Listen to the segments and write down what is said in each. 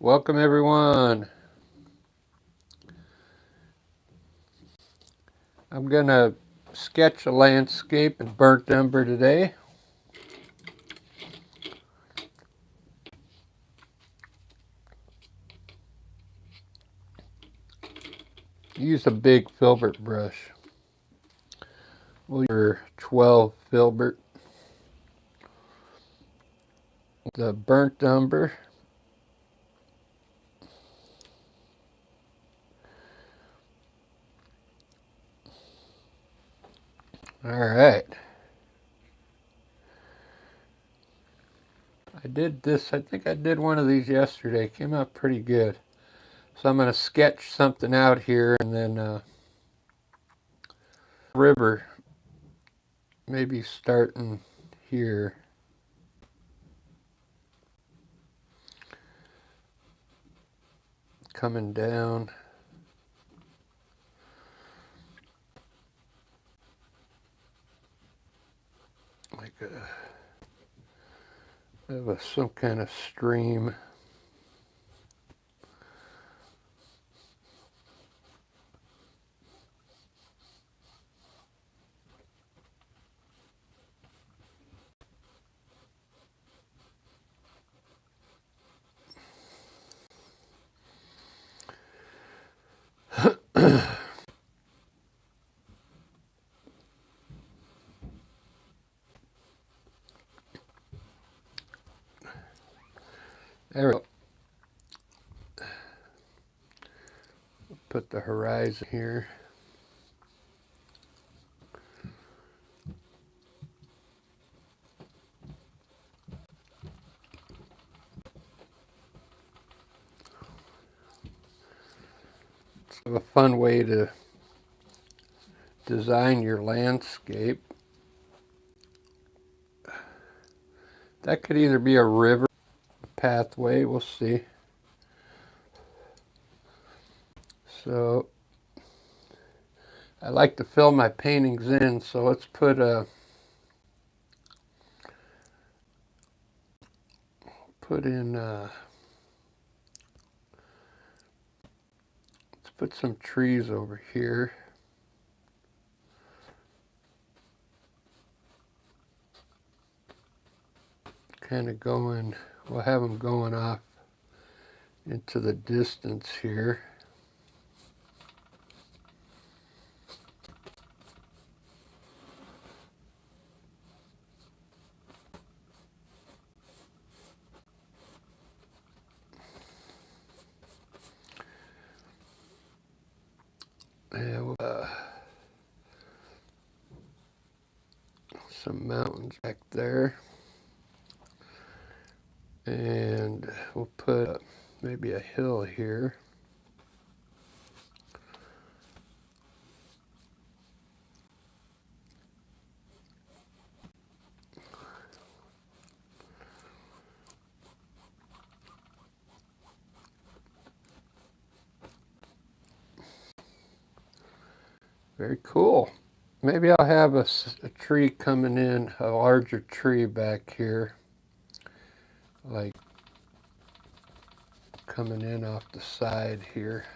Welcome everyone. I'm gonna sketch a landscape in burnt umber today. Use a big filbert brush. We'll use 12 filbert. The burnt umber. Alright. I did this, I think I did one of these yesterday. Came out pretty good. So I'm gonna sketch something out here and then river, maybe starting here. Coming down. Like some kind of stream. There we go. Put the horizon here. It's a fun way to design your landscape. That could either be a river, a pathway, we'll see. So I like to fill my paintings in, so let's put let's put some trees over here. Kind of going, we'll have them going off into the distance here. Yeah, some mountains back there. And we'll put maybe a hill here. Very cool. Maybe I'll have a tree coming in, a larger tree back here, like coming in off the side here.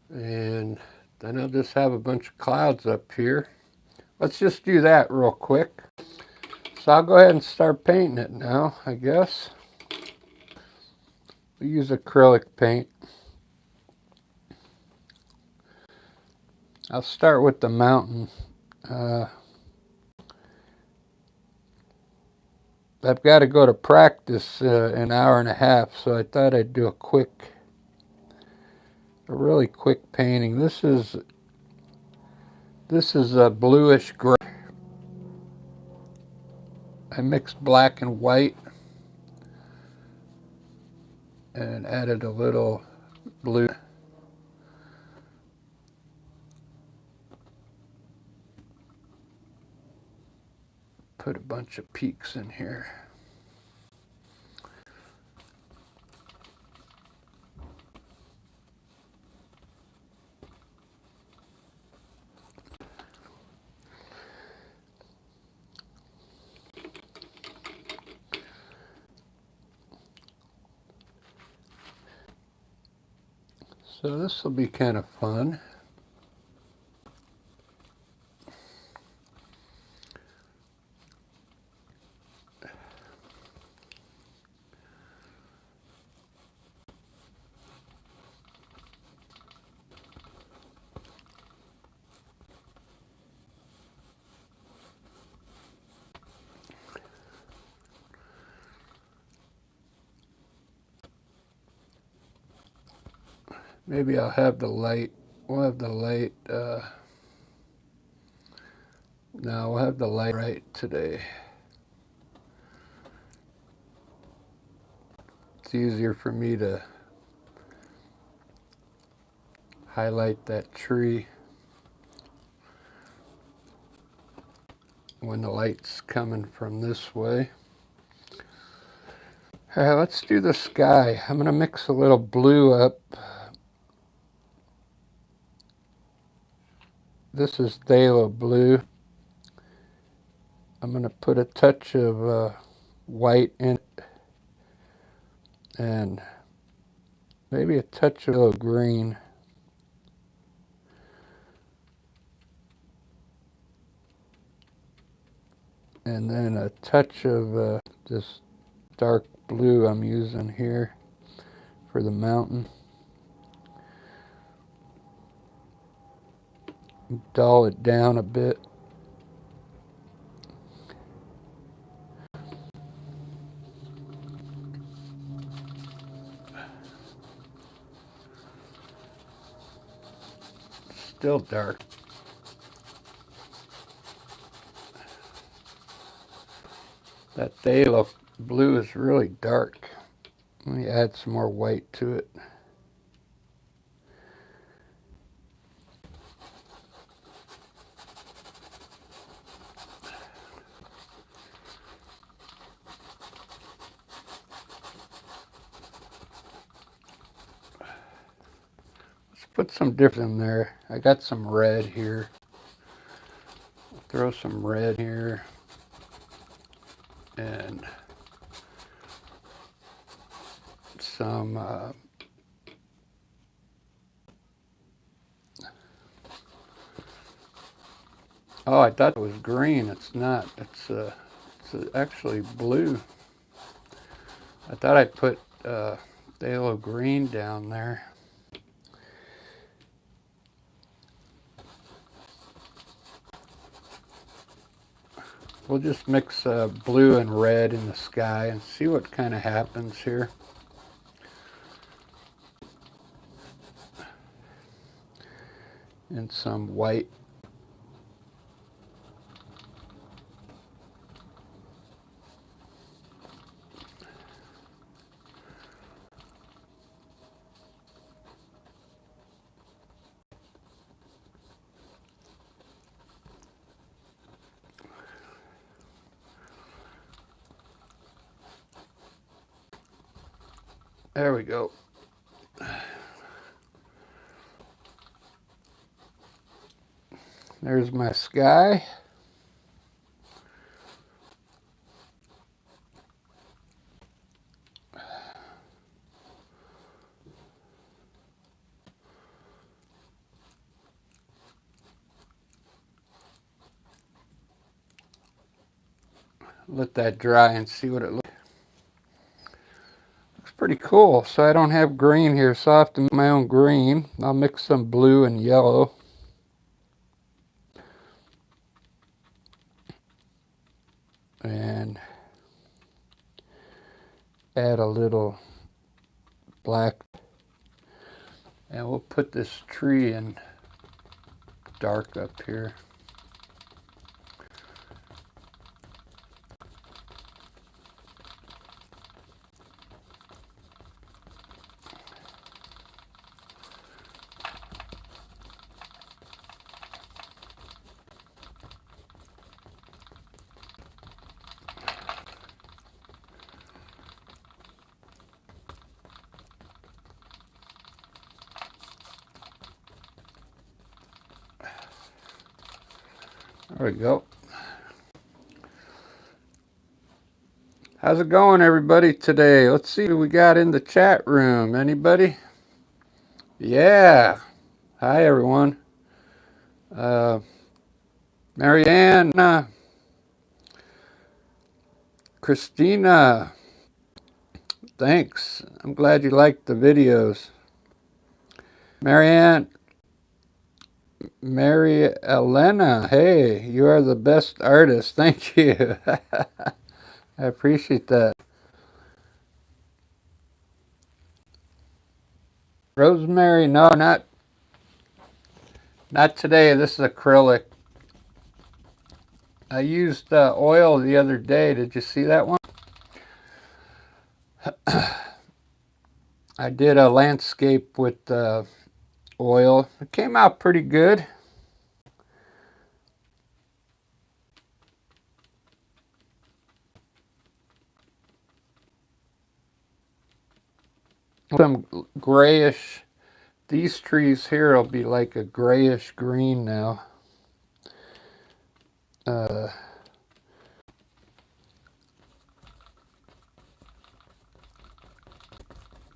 And then I'll just have a bunch of clouds up here. Let's just do that real quick. So I'll go ahead and start painting it now, I guess. We use acrylic paint. I'll start with the mountain. I've got to go to practice an hour and a half, so I thought I'd do a really quick painting. This is a bluish gray. I mixed black and white and added a little blue. put a bunch of peaks in here. So this will be kind of fun. Maybe I'll have the light, we'll have the light, no, we'll have the light right today. It's easier for me to highlight that tree when the light's coming from this way. All right, let's do the sky. I'm gonna mix a little blue up. This is phthalo blue. I'm going to put a touch of white in it and maybe a touch of green. And then a touch of this dark blue I'm using here for the mountain. Dull it down a bit. Still dark. That phthalo blue is really dark. Let me add some more white to it. Put some different in there. I got some red here. Throw some red here. And some oh, I thought it was green. It's not. It's actually blue. I thought I put phthalo green down there. We'll just mix blue and red in the sky and see what kind of happens here. And some white. There we go. There's my sky. Let that dry and see what it looks. Looks pretty cool. So I don't have green here, so I have to make my own green. I'll mix some blue and yellow. And add a little black. And we'll put this tree in dark up here. There we go. How's it going, everybody, today? Let's see who we got in the chat room. Anybody? Yeah. Hi, everyone. Marianne, Christina, thanks. I'm glad you liked the videos. Marianne, Mary Elena, hey, you are the best artist. Thank you. I appreciate that. Rosemary, no, not today. This is acrylic. I used oil the other day. Did you see that one? I did a landscape with oil. It came out pretty good. Some grayish. These trees here will be like a grayish green now.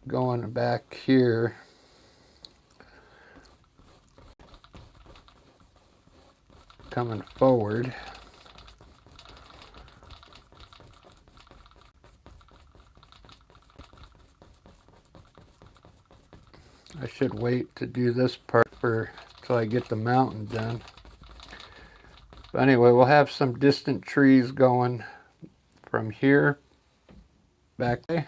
Going back here. Coming forward. I should wait to do this part till I get the mountain done. But anyway, we'll have some distant trees going from here back there.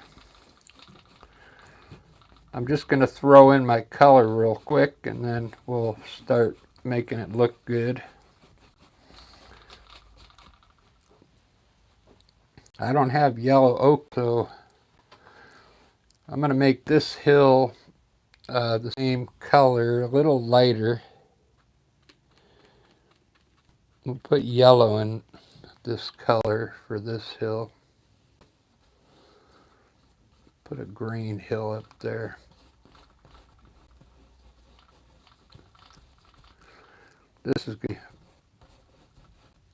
I'm just going to throw in my color real quick and then we'll start making it look good. I don't have yellow oak, so I'm going to make this hill the same color, a little lighter. We'll put yellow in this color for this hill. Put a green hill up there. This is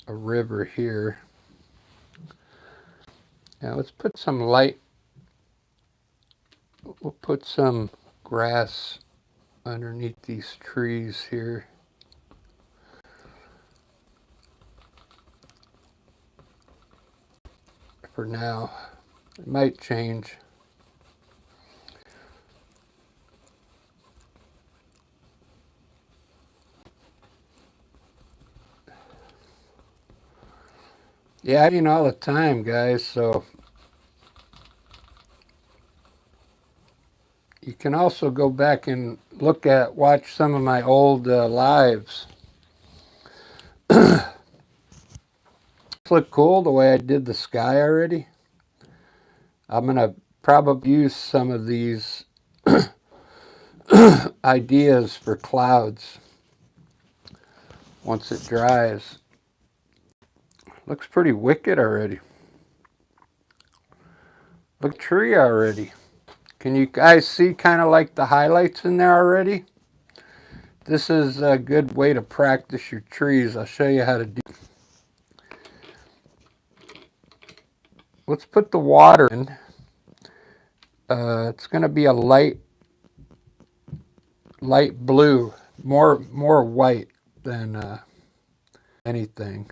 a river here. Now let's put some light. We'll put some grass underneath these trees here. For now, it might change. Yeah, I mean all the time, guys, so you can also go back and watch some of my old lives. Look cool the way I did the sky already. I'm gonna probably use some of these ideas for clouds once it dries. Looks pretty wicked already. Look at the tree already. Can you guys see kind of like the highlights in there already? This is a good way to practice your trees. I'll show you how to do. Let's put the water in. It's going to be a light blue, more white than anything.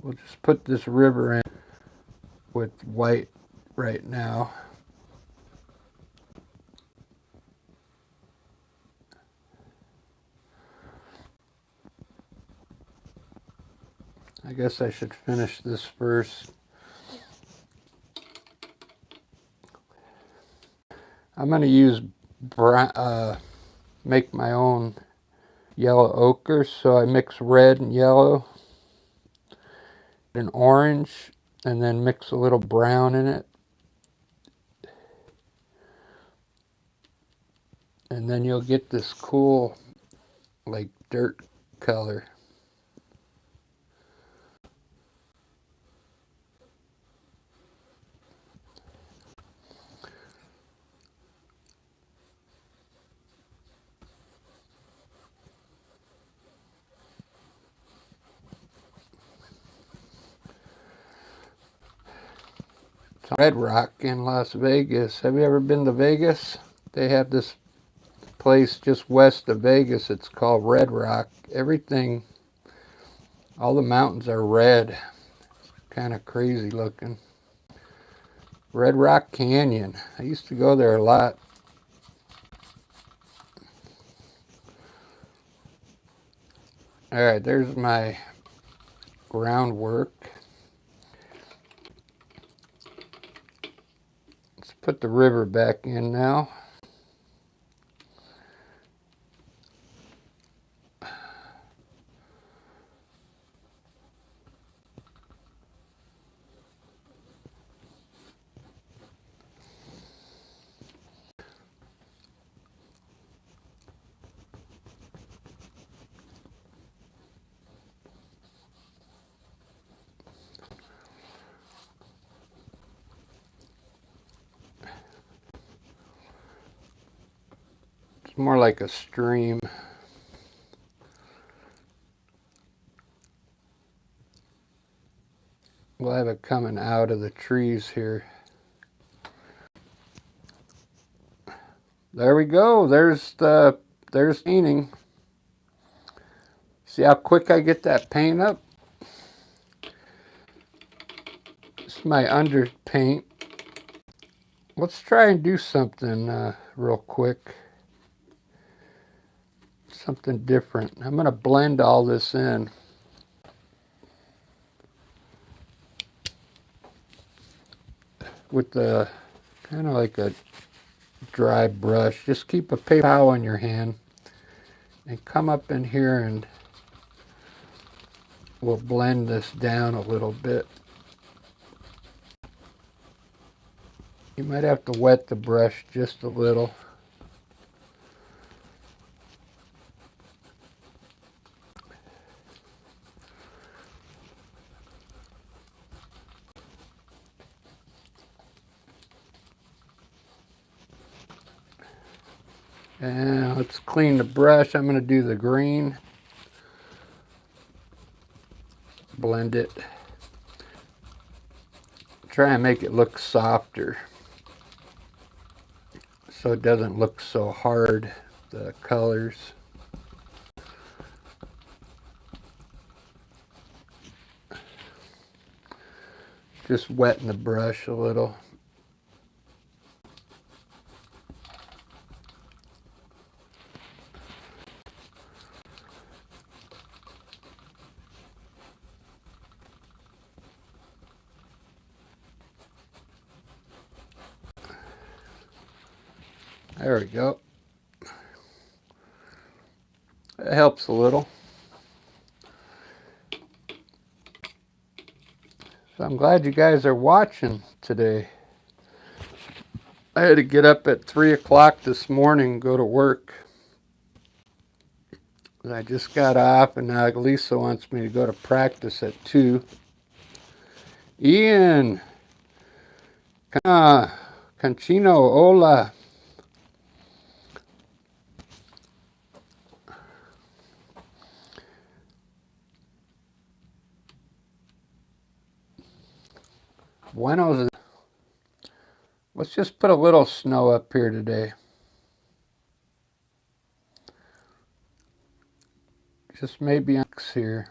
We'll just put this river in with white right now. I guess I should finish this first. I'm going to use make my own yellow ochre, so I mix red and yellow and orange, and then mix a little brown in it. And then you'll get this cool, like, dirt color. Red Rock in Las Vegas. Have you ever been to Vegas? They have this place just west of Vegas. It's called Red Rock. Everything, all the mountains are red. Kind of crazy looking. Red Rock Canyon. I used to go there a lot. All right, there's my groundwork. Let's put the river back in now. It's more like a stream. We'll have it coming out of the trees here. There we go. There's painting. See how quick I get that paint up? This is my underpaint. Let's try and do something real quick. Something different. I'm going to blend all this in. With the kind of like a dry brush. Just keep a paper towel in your hand and come up in here and we'll blend this down a little bit. You might have to wet the brush just a little. And let's clean the brush. I'm going to do the green. Blend it. Try and make it look softer so it doesn't look so hard, the colors. Just wetting the brush a little. There we go. That helps a little. So I'm glad you guys are watching today. I had to get up at 3 o'clock this morning and go to work. And I just got off and now Lisa wants me to go to practice at 2. Ian! Canchino, hola. Buenos. Let's just put a little snow up here today. Just maybe here.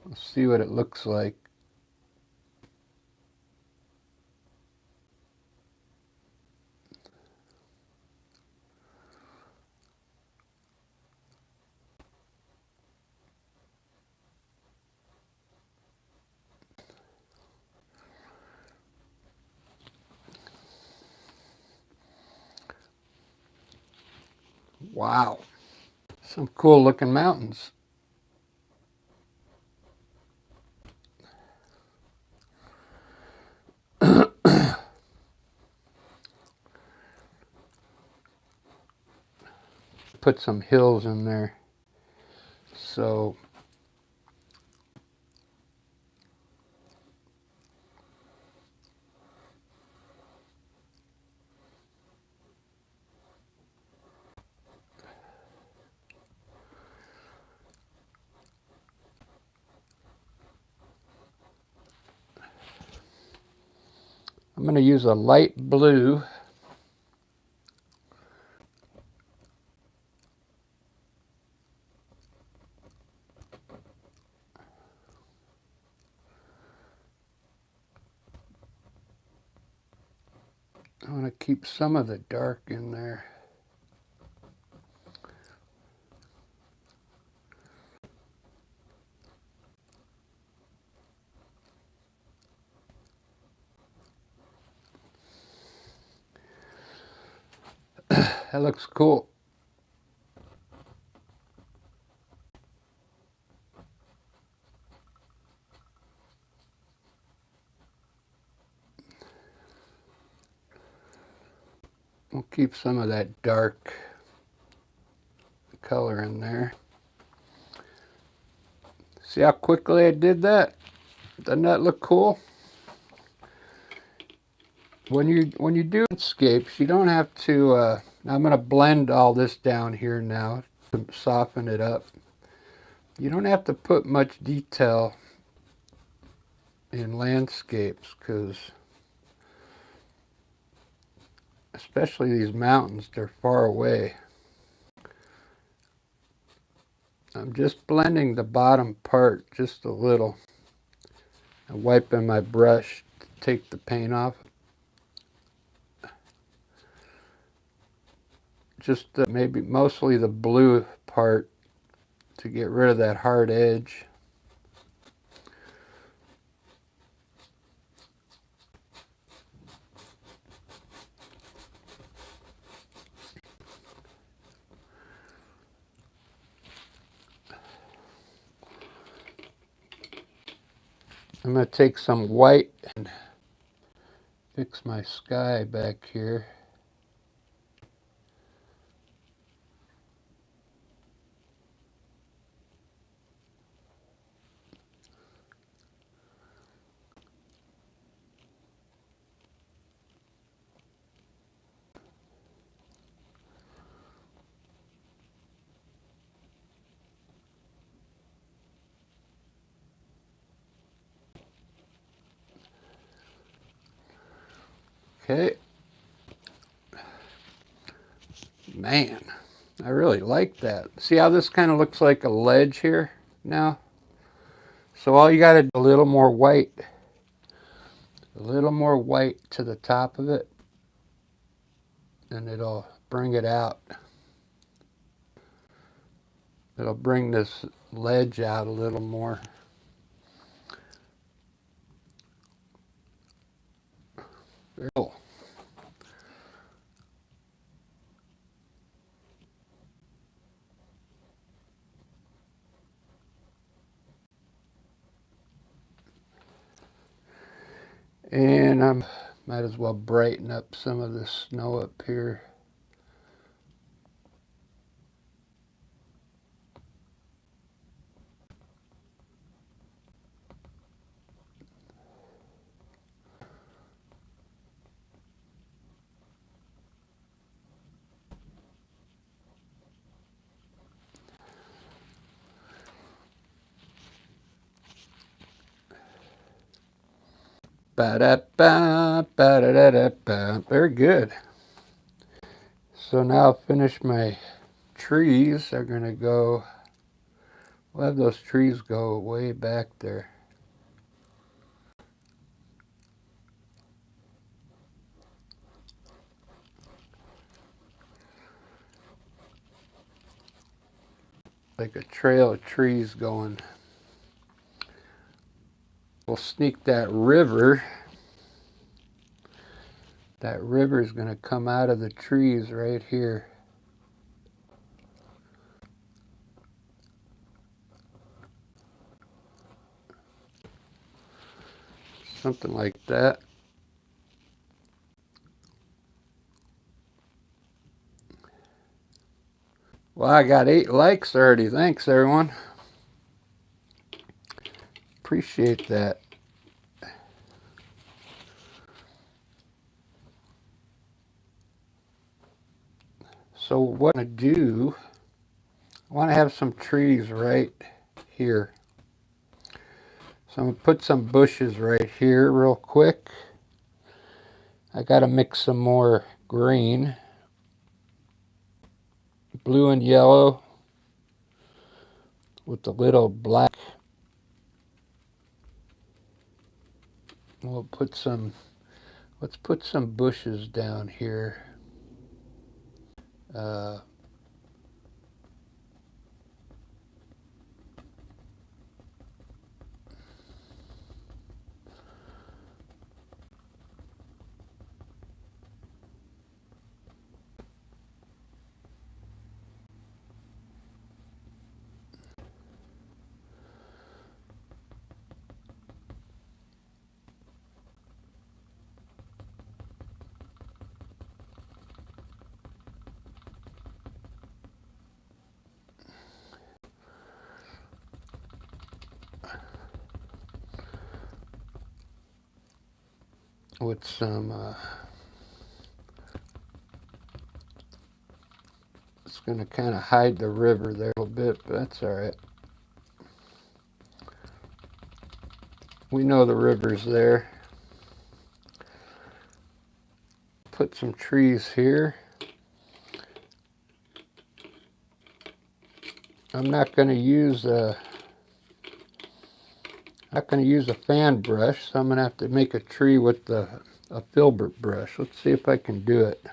Let's see what it looks like. Wow. Some cool looking mountains. Put some hills in there. So I'm going to use a light blue. I want to keep some of the dark in there. That looks cool. We'll keep some of that dark color in there. See how quickly I did that? Doesn't that look cool? When you do landscapes, you don't have to, I'm going to blend all this down here now to soften it up. You don't have to put much detail in landscapes because, especially these mountains, they're far away. I'm just blending the bottom part just a little and wiping my brush to take the paint off. Just maybe mostly the blue part to get rid of that hard edge. I'm going to take some white and fix my sky back here. Okay. Man, I really like that. See how this kind of looks like a ledge here now? So all you got to do a little more white. A little more white to the top of it. And it'll bring it out. It'll bring this ledge out a little more. Very cool. And I might as well brighten up some of the snow up here. Ba-da-ba, ba-da-da-da-ba. Very good. So now I'll finish my trees. They're going to go, we'll have those trees go way back there. Like a trail of trees going. We'll sneak that river. That river is going to come out of the trees right here. Something like that. Well, I got 8 likes already. Thanks, everyone. Appreciate that. So what I do, I want to have some trees right here. So I'm going to put some bushes right here real quick. I gotta mix some more green, blue and yellow with a little black. We'll put some, let's put some bushes down here. With some, it's going to kind of hide the river there a little bit, but that's all right. We know the river's there. Put some trees here. I'm not going to use a fan brush, so I'm going to have to make a tree with a filbert brush. Let's see if I can do it.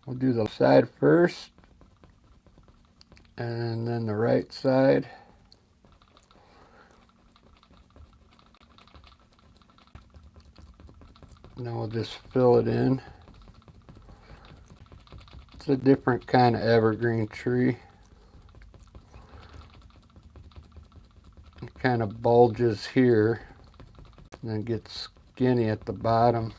We'll do the side first, and then the right side. Now we'll just fill it in. It's a different kind of evergreen tree. It kind of bulges here, and then gets skinny at the bottom.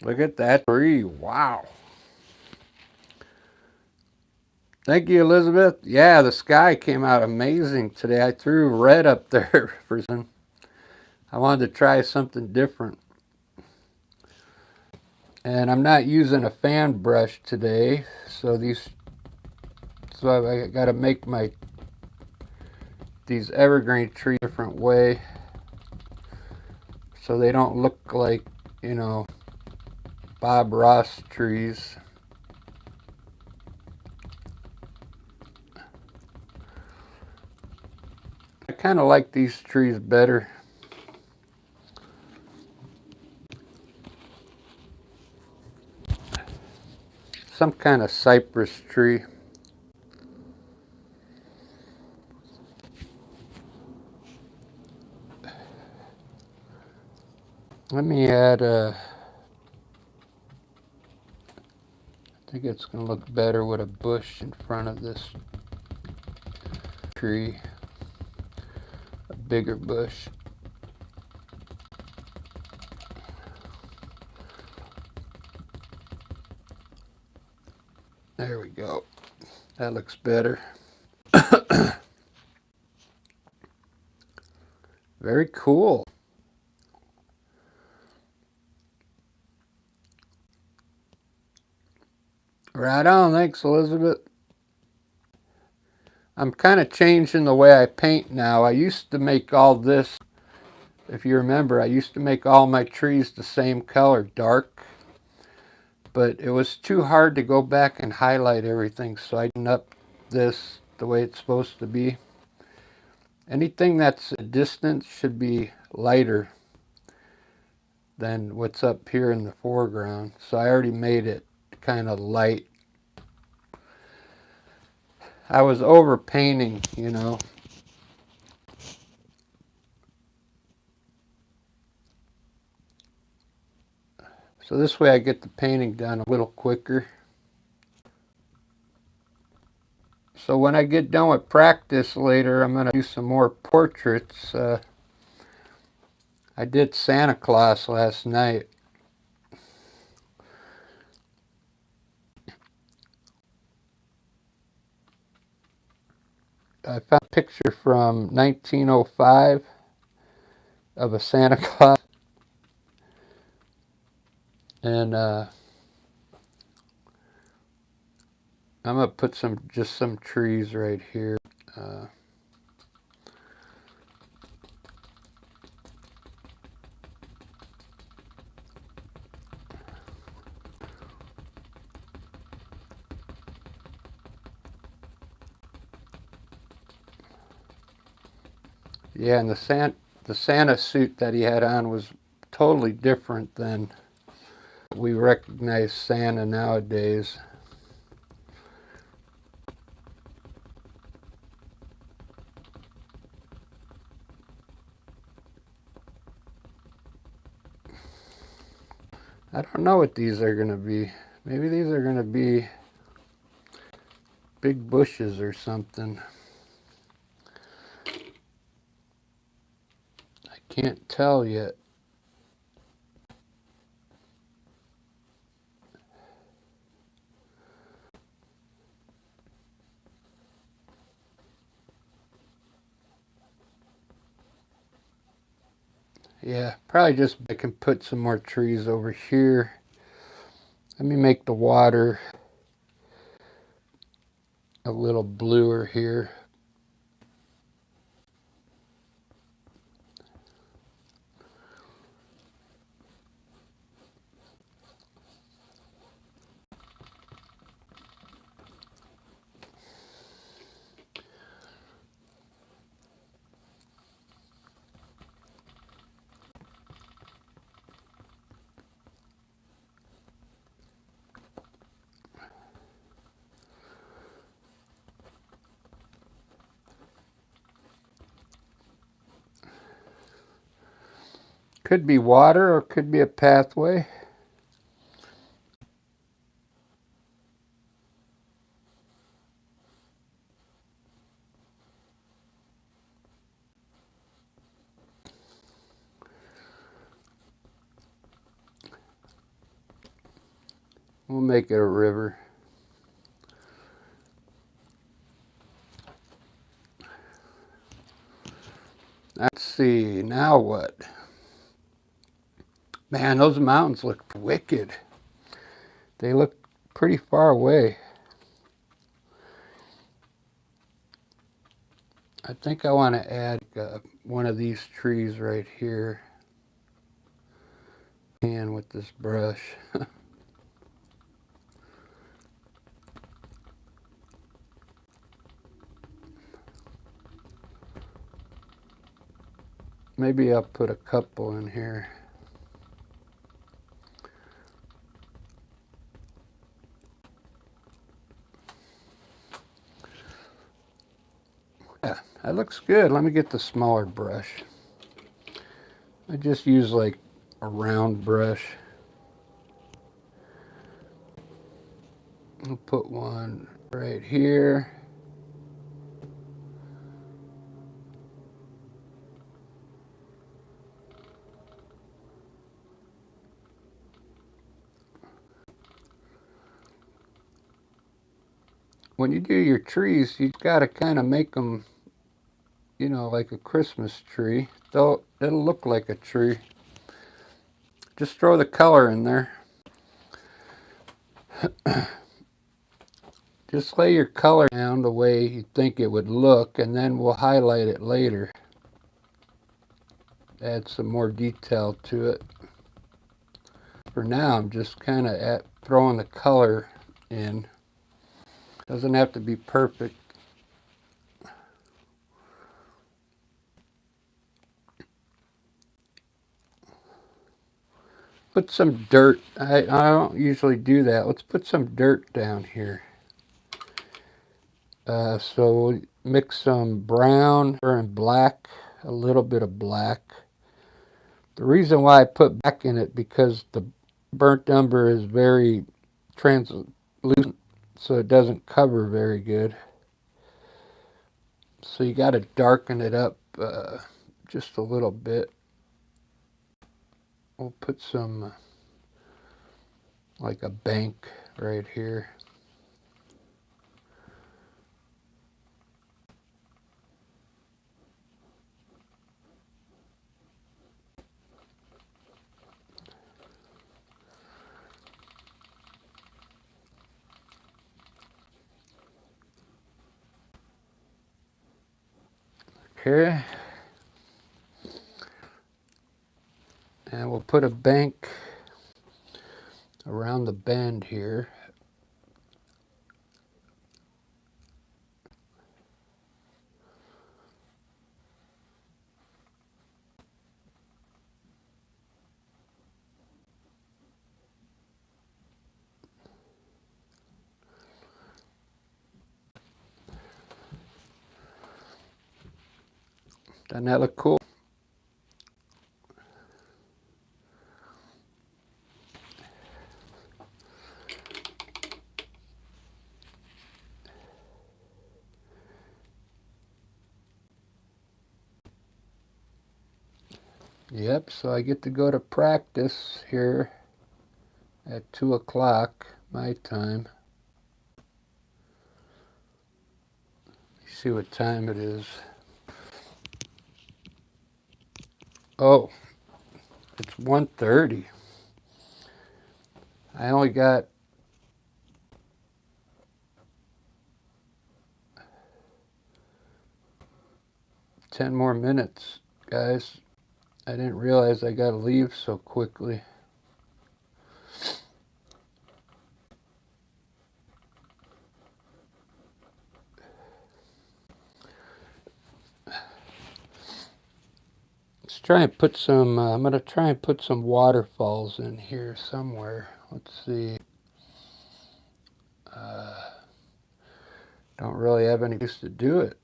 Look at that tree. Wow. Thank you, Elizabeth. Yeah, the sky came out amazing today. I threw red up there for some. I wanted to try something different. And I'm not using a fan brush today, so I got to make these evergreen trees a different way so they don't look like, you know, Bob Ross trees. I kind of like these trees better. Some kind of cypress tree. Let me add I think it's going to look better with a bush in front of this tree. A bigger bush. There we go. That looks better. Very cool. Right on. Thanks, Elizabeth. I'm kind of changing the way I paint now. I used to make all this, if you remember, I used to make all my trees the same color, dark. But it was too hard to go back and highlight everything, so I did up this the way it's supposed to be. Anything that's a distance should be lighter than what's up here in the foreground. So I already made it kind of light. I was over painting, you know. So this way I get the painting done a little quicker. So when I get done with practice later, I'm going to do some more portraits. I did Santa Claus last night. I found a picture from 1905 of a Santa Claus. And I'm going to put just some trees right here. Yeah, and the Santa suit that he had on was totally different than we recognize Santa nowadays. I don't know what these are going to be. Maybe these are going to be big bushes or something. I can't tell yet. Yeah, probably just I can put some more trees over here. Let me make the water a little bluer here. Could be water or could be a pathway. We'll make it a river. Let's see, now what? Man, those mountains look wicked. They look pretty far away. I think I want to add one of these trees right here. And with this brush. Maybe I'll put a couple in here. Yeah, that looks good. Let me get the smaller brush. I just use like a round brush. I'll put one right here. When you do your trees, you've got to kind of make them, you know, like a Christmas tree. It'll look like a tree. Just throw the color in there. Just lay your color down the way you think it would look, and then we'll highlight it later. Add some more detail to it. For now, I'm just kind of throwing the color in. Doesn't have to be perfect. Put some dirt. I don't usually do that. Let's put some dirt down here. So we'll mix some brown and black, a little bit of black. The reason why I put black in it because burnt umber is very translucent, so it doesn't cover very good. So you got to darken it up just a little bit. We'll put some, like a bank right here. Okay. And we'll put a bank around the bend here. Doesn't that look cool? Yep, so I get to go to practice here at 2 o'clock my time. See what time it is. Oh, it's 1:30. I only got 10 more minutes, guys. I didn't realize I got to leave so quickly. Let's try and put some, I'm going to try and put some waterfalls in here somewhere. Let's see. Don't really have any place to do it.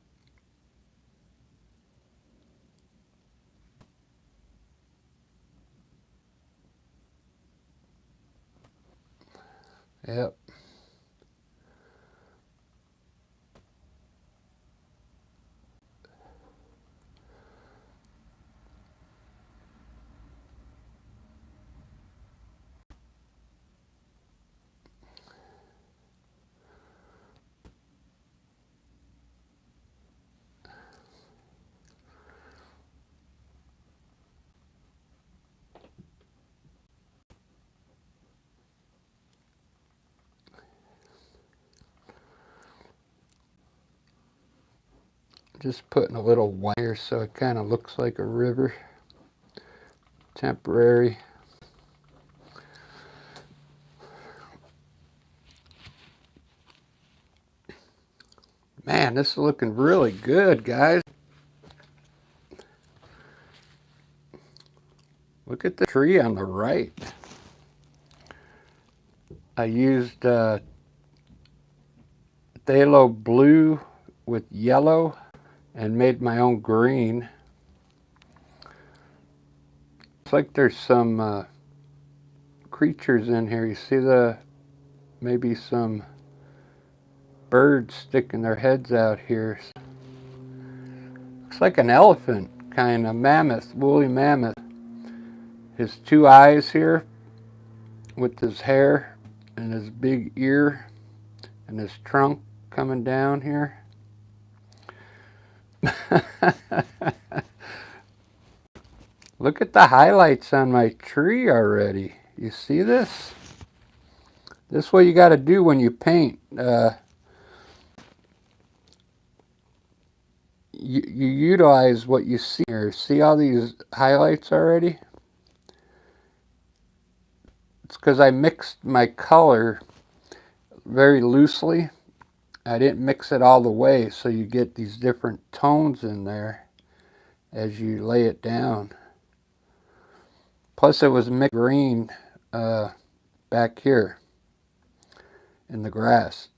Yep. Just putting a little wire so it kind of looks like a river. Temporary. Man, this is looking really good, guys. Look at the tree on the right. I used phthalo blue with yellow and made my own green. It's like there's some creatures in here. You see maybe some birds sticking their heads out here. Looks like an elephant, kind of mammoth, woolly mammoth. His two eyes here with his hair and his big ear and his trunk coming down here. Look at the highlights on my tree already. You see this? This is what you got to do when you paint. You utilize what you see here. See all these highlights already? It's because I mixed my color very loosely. I didn't mix it all the way, so you get these different tones in there as you lay it down. Plus it was mixed green back here in the grass.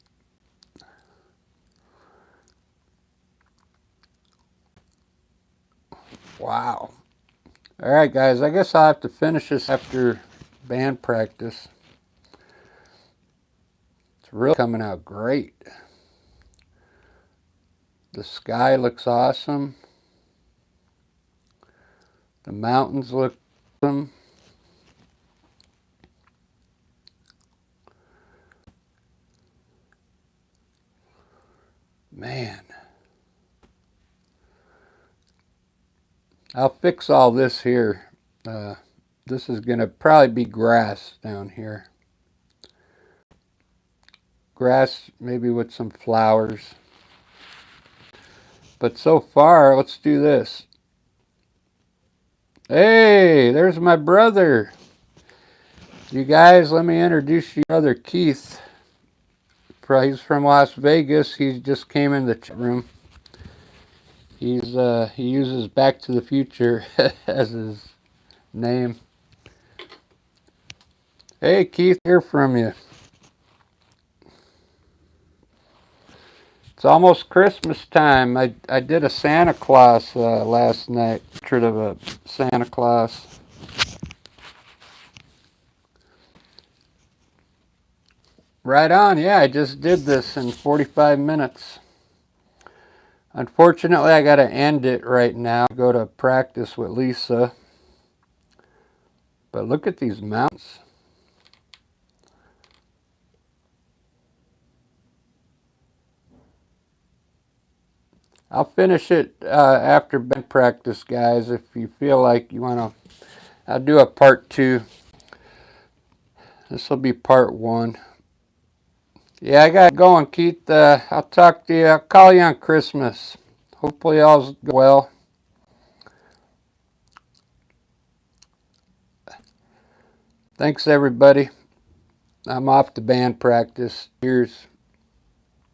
Wow. Alright guys, I guess I'll have to finish this after band practice. It's really coming out great. The sky looks awesome. The mountains look awesome. Man. I'll fix all this here. This is going to probably be grass down here. Grass, maybe with some flowers. But so far, let's do this. Hey, there's my brother. You guys, let me introduce you to brother Keith. He's from Las Vegas. He just came in the chat room. He uses Back to the Future as his name. Hey Keith, hear from you. It's almost Christmas time. I did a Santa Claus last night. Portrait of a Santa Claus. Right on, yeah, I just did this in 45 minutes. Unfortunately, I got to end it right now. Go to practice with Lisa. But look at these mountains. I'll finish it after band practice, guys. If you feel like you want to, I'll do a part 2. This will be part 1. Yeah, I got going, Keith. I'll talk to you. I'll call you on Christmas. Hopefully all's well. Thanks, everybody. I'm off to band practice. Cheers.